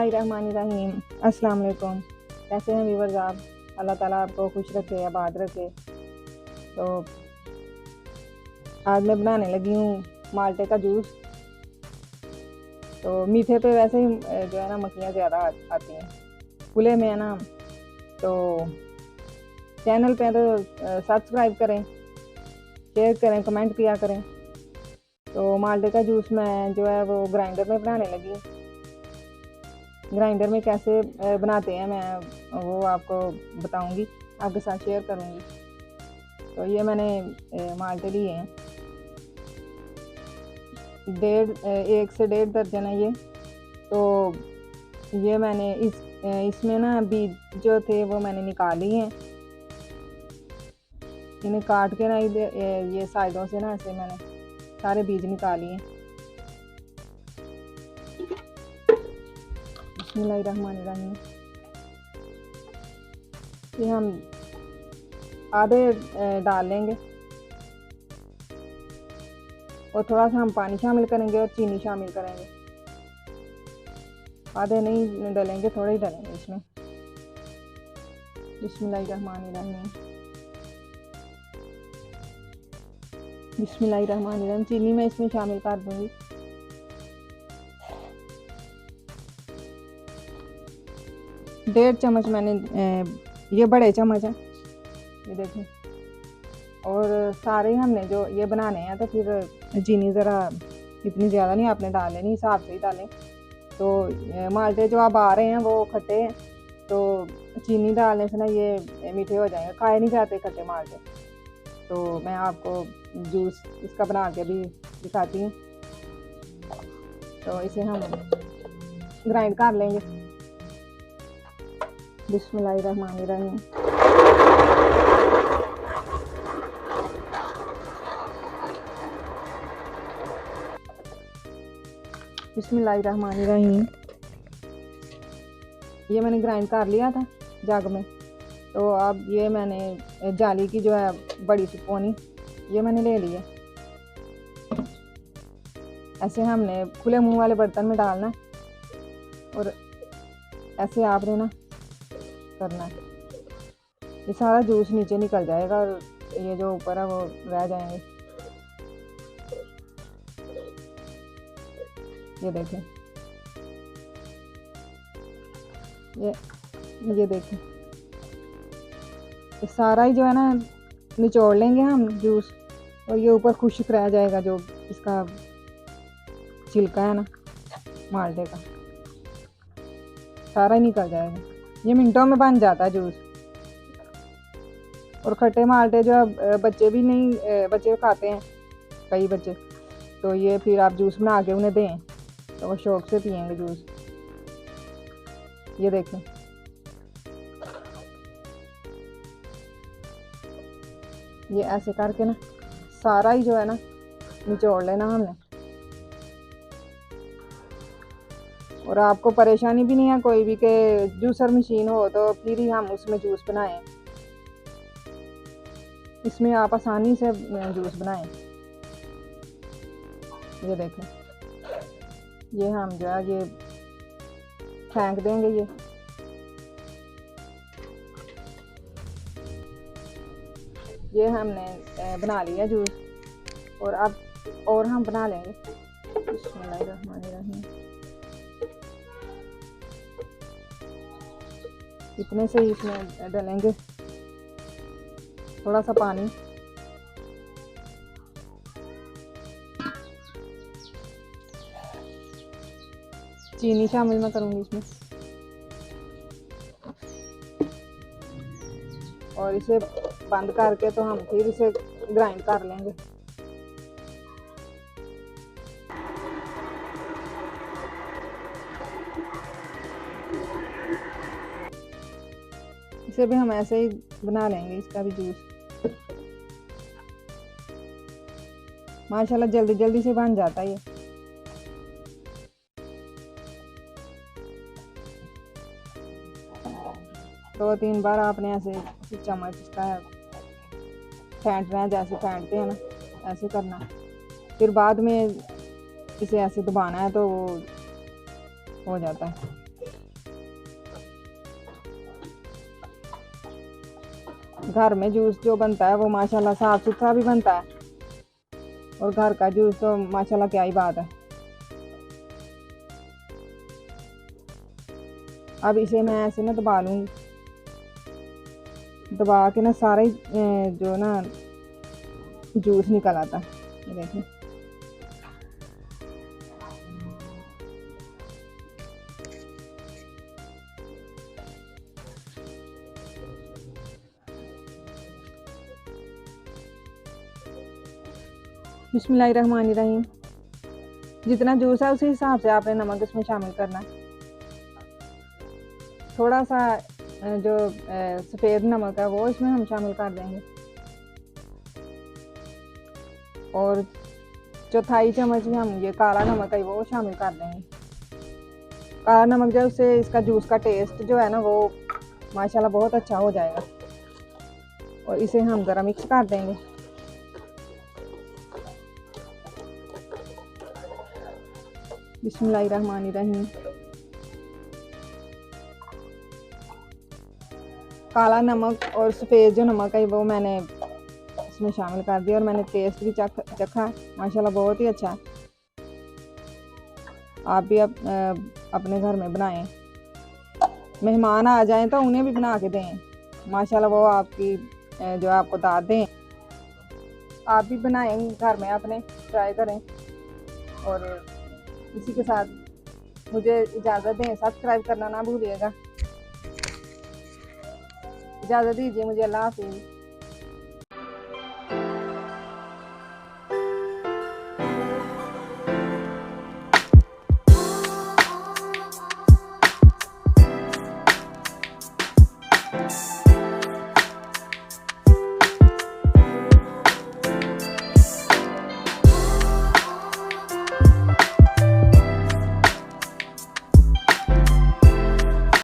बिस्मिल्लाहिर्रहमानिर्रहीम। अस्सलाम वालेकुम। कैसे हैं व्यूअर्स आप? अल्लाह ताला आपको खुश रखे, आबाद रखे। तो आज मैं बनाने लगी हूँ माल्टे का जूस। तो मीठे पे वैसे ही जो है ना मक्खियाँ ज़्यादा आती हैं, खुले में है ना। तो चैनल पे तो सब्सक्राइब करें, शेयर करें, कमेंट किया करें। तो माल्टे का जूस मैं जो है वो ग्राइंडर में बनाने लगी। ग्राइंडर में कैसे बनाते हैं मैं वो आपको बताऊंगी, आपके साथ शेयर करूंगी। तो ये मैंने माल्टे लिए हैं, 1 से 1.5 दर्जन है ये। तो ये मैंने इसमें ना बीज जो थे वो मैंने निकाल लिए हैं। इन्हें काट के ना ये साइडों से ना ऐसे मैंने सारे बीज निकाल लिए। बिस्मिल्लाहिर्रहमानिर्रहीम। ये हम आधे डाल लेंगे और थोड़ा सा हम पानी शामिल करेंगे और चीनी शामिल करेंगे। आधे नहीं डालेंगे, थोड़े ही डालेंगे इसमें। बिस्मिल्लाहिर्रहमानिर्रहीम। बिस्मिल्लाहिर्रहमानिर्रहीम। चीनी मैं इसमें शामिल कर दूंगी। डेढ़ चम्मच मैंने ये बड़े चम्मच है, ये देखें। और सारे हमने जो ये बनाने हैं तो फिर चीनी ज़रा इतनी ज़्यादा नहीं आपने डाल लेनी, हिसाब से ही डालें। तो माल्टे जो आप आ रहे हैं वो खट्टे हैं, तो चीनी डालने से ना ये मीठे हो जाएंगे, खाए नहीं जाते खट्टे माल्टे। तो मैं आपको जूस इसका बना के भी दिखाती हूँ। तो इसे हम ग्राइंड कर लेंगे। बिस्मिल्लाहिर्रहमानिर्रहीम। बिस्मिल्लाहिर्रहमानिर्रहीम। ये मैंने ग्राइंड कर लिया था जग में। तो अब ये मैंने जाली की जो है बड़ी सी पोनी ये मैंने ले ली है। ऐसे हमने खुले मुंह वाले बर्तन में डालना है और ऐसे आपने ना करना है। ये सारा जूस नीचे निकल जाएगा और ये जो ऊपर है वो रह जाएंगे। ये देखें, ये देखें, ये सारा ही जो है ना निचोड़ लेंगे हम जूस, और ये ऊपर खुश्क रह जाएगा जो इसका छिलका है ना माल्टे का, सारा ही निकल जाएगा। ये मिनटों में बन जाता है जूस। और खट्टे माल्टे जो है बच्चे भी नहीं, बच्चे खाते हैं कई बच्चे, तो ये फिर आप जूस बना के उन्हें दें तो वो शौक से पियेंगे जूस। ये देखें, ये ऐसे करके ना सारा ही जो है ना निचोड़ लेना हमने। और आपको परेशानी भी नहीं है कोई भी कि जूसर मशीन हो तो फिर ही हम उसमें जूस बनाएं। इसमें आप आसानी से जूस बनाएं। ये देखें, ये हम जो है ये फेंक देंगे। ये हमने बना लिया जूस और अब और हम बना लेंगे। बिस्मिल्लाहिर्रहमानिर्रहीम। इतने से इसमें डालेंगे थोड़ा सा पानी, चीनी शामिल मैं करूँगी इसमें, और इसे बंद करके तो हम फिर इसे ग्राइंड कर लेंगे। इसे भी हम ऐसे ही बना लेंगे, इसका भी जूस। माशाल्लाह जल्दी जल्दी से बन जाता है ये। दो तीन बार आपने ऐसे चम्मच इसका फेंटना है, जैसे फेंटते हैं ना ऐसे करना। फिर बाद में इसे ऐसे दबाना है तो वो हो जाता है। घर में जूस जो बनता है वो माशाल्लाह साफ सुथरा भी बनता है, और घर का जूस तो माशाल्लाह क्या ही बात है। अब इसे मैं ऐसे ना दबा लूँगी, दबा के ना सारा ही जो ना जूस निकल आता है। ये देखें, बिस्मिल्लाहिर्रहमानिर्रहीम। जितना जूस है उसी हिसाब से आपने नमक इसमें शामिल करना है। थोड़ा सा जो सफ़ेद नमक है वो इसमें हम शामिल कर देंगे, और चौथाई चम्मच ही हम ये काला नमक है वो शामिल कर देंगे। काला नमक जो उससे इसका जूस का टेस्ट जो है ना वो माशाल्लाह बहुत अच्छा हो जाएगा। और इसे हम ज़रा मिक्स कर देंगे। बिस्मिल्लाहिर्रहमानिर्रहीम। काला नमक और सफ़ेद जो नमक है वो मैंने इसमें शामिल कर दिया, और मैंने टेस्ट भी चखा, माशाल्लाह बहुत ही अच्छा है। आप भी अपने घर में बनाएं, मेहमान आ जाएं तो उन्हें भी बना के दें, माशाल्लाह वो आपकी जो आपको दाद दें। आप भी बनाएं घर में अपने, ट्राई करें। और इसी के साथ मुझे इजाज़त दें, सब्सक्राइब करना ना भूलिएगा। इजाज़त दीजिए मुझे, अल्लाह हाफ़िज़।